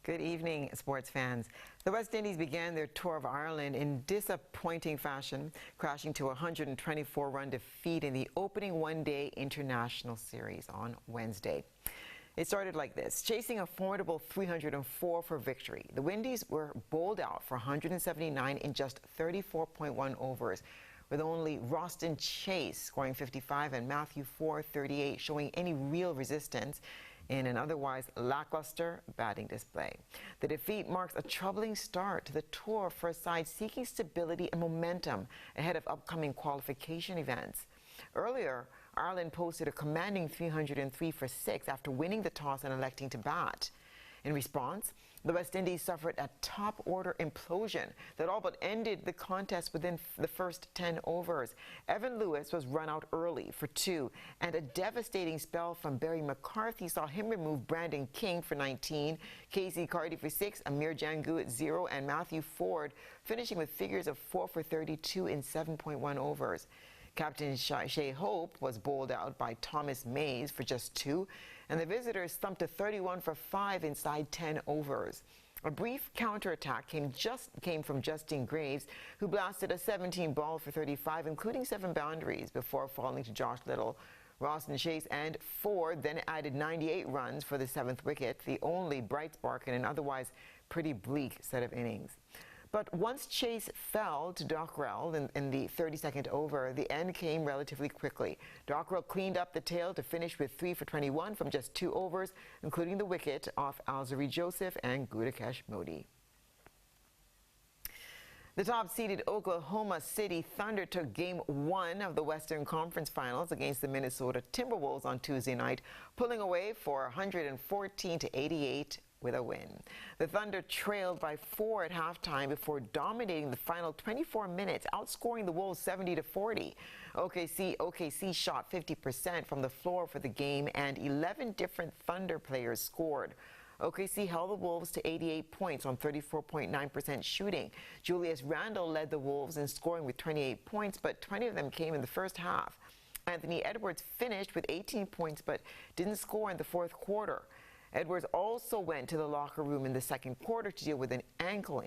Good evening, sports fans. The West Indies began their tour of Ireland in disappointing fashion, crashing to a 124-run defeat in the opening one-day international series on Wednesday. It started like this. Chasing a formidable 304 for victory, the Windies were bowled out for 179 in just 34.1 overs, with only Roston Chase scoring 55 and Matthew Ford 38 showing any real resistance in an otherwise lackluster batting display. The defeat marks a troubling start to the tour for a side seeking stability and momentum ahead of upcoming qualification events. Earlier, Ireland posted a commanding 303 for 6 after winning the toss and electing to bat. In response, the West Indies suffered a top-order implosion that all but ended the contest within the first 10 overs. Evan Lewis was run out early for 2, and a devastating spell from Barry McCarthy saw him remove Brandon King for 19, Casey Carty for 6, Amir Jangu at 0, and Matthew Ford finishing with figures of 4 for 32 in 7.1 overs. Captain Shea Hope was bowled out by Thomas Mays for just 2, and the visitors thumped a 31 for 5 inside 10 overs. A brief counterattack came from Justin Graves, who blasted a 17 ball for 35, including 7 boundaries, before falling to Josh Little. Roston Chase and Ford then added 98 runs for the 7th wicket, the only bright spark in an otherwise pretty bleak set of innings. But once Chase fell to Dockrell in the 32nd over, the end came relatively quickly. Dockrell cleaned up the tail to finish with 3 for 21 from just 2 overs, including the wicket off Alzari Joseph and Gudakesh Modi. The top-seeded Oklahoma City Thunder took Game 1 of the Western Conference Finals against the Minnesota Timberwolves on Tuesday night, pulling away for 114-88 with a win. The Thunder trailed by 4 at halftime before dominating the final 24 minutes, outscoring the Wolves 70-40. OKC shot 50% from the floor for the game, and 11 different Thunder players scored. OKC held the Wolves to 88 points on 34.9% shooting. Julius Randle led the Wolves in scoring with 28 points, but 20 of them came in the first half. Anthony Edwards finished with 18 points, but didn't score in the fourth quarter. Edwards also went to the locker room in the second quarter to deal with an ankle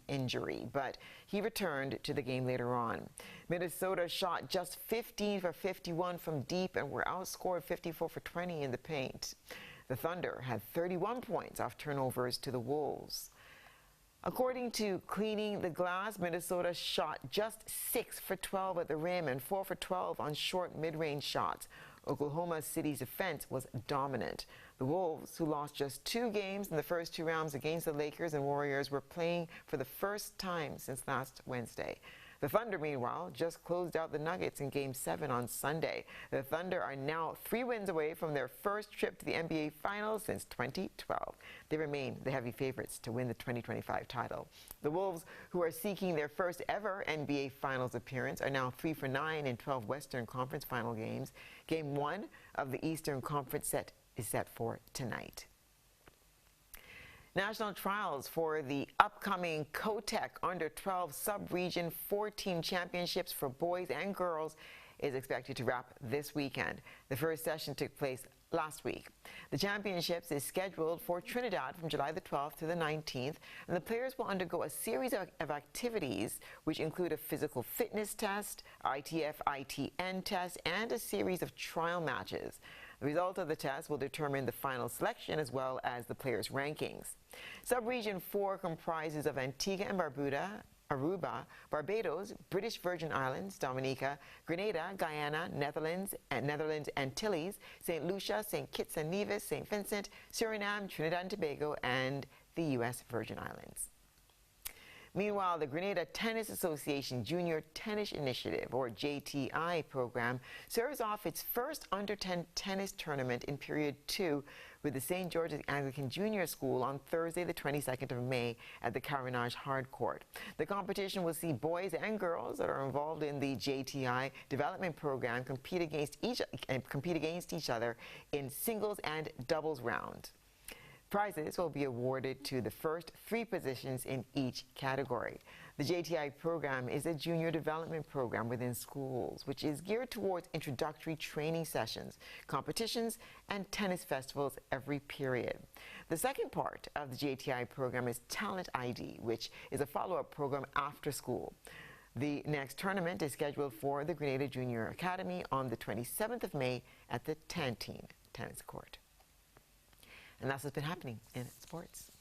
injury, but he returned to the game later on. Minnesota shot just 15 for 51 from deep and were outscored 54 for 20 in the paint. The Thunder had 31 points off turnovers to the Wolves. According to Cleaning the Glass, Minnesota shot just 6 for 12 at the rim and 4 for 12 on short mid-range shots. Oklahoma City's defense was dominant. The Wolves, who lost just 2 games in the first 2 rounds against the Lakers and Warriors, were playing for the first time since last Wednesday. The Thunder, meanwhile, just closed out the Nuggets in Game 7 on Sunday. The Thunder are now 3 wins away from their first trip to the NBA Finals since 2012. They remain the heavy favorites to win the 2025 title. The Wolves, who are seeking their first ever NBA Finals appearance, are now 3 for 9 in 12 Western Conference final games. Game 1 of the Eastern Conference set is set for tonight. National trials for the upcoming COTEC Under-12 Sub-Region 4-Team Championships for boys and girls is expected to wrap this weekend. The first session took place last week. The championships is scheduled for Trinidad from July the 12th to the 19th, and the players will undergo a series of activities which include a physical fitness test, ITF-ITN test, and a series of trial matches. The result of the test will determine the final selection as well as the players' rankings. Sub-Region 4 comprises of Antigua and Barbuda, Aruba, Barbados, British Virgin Islands, Dominica, Grenada, Guyana, Netherlands Antilles, St. Lucia, St. Kitts and Nevis, St. Vincent, Suriname, Trinidad and Tobago, and the U.S. Virgin Islands. Meanwhile, the Grenada Tennis Association Junior Tennis Initiative, or JTI program, serves off its first under-10 tennis tournament in Period 2 with the St. George's Anglican Junior School on Thursday, the 22nd of May at the Carenage Hard Court. The competition will see boys and girls that are involved in the JTI development program compete against each other in singles and doubles round. Prizes will be awarded to the first 3 positions in each category. The JTI program is a junior development program within schools, which is geared towards introductory training sessions, competitions, and tennis festivals every period. The second part of the JTI program is Talent ID, which is a follow-up program after school. The next tournament is scheduled for the Grenada Junior Academy on the 27th of May at the Tantine Tennis Court. And that's what's been happening in sports.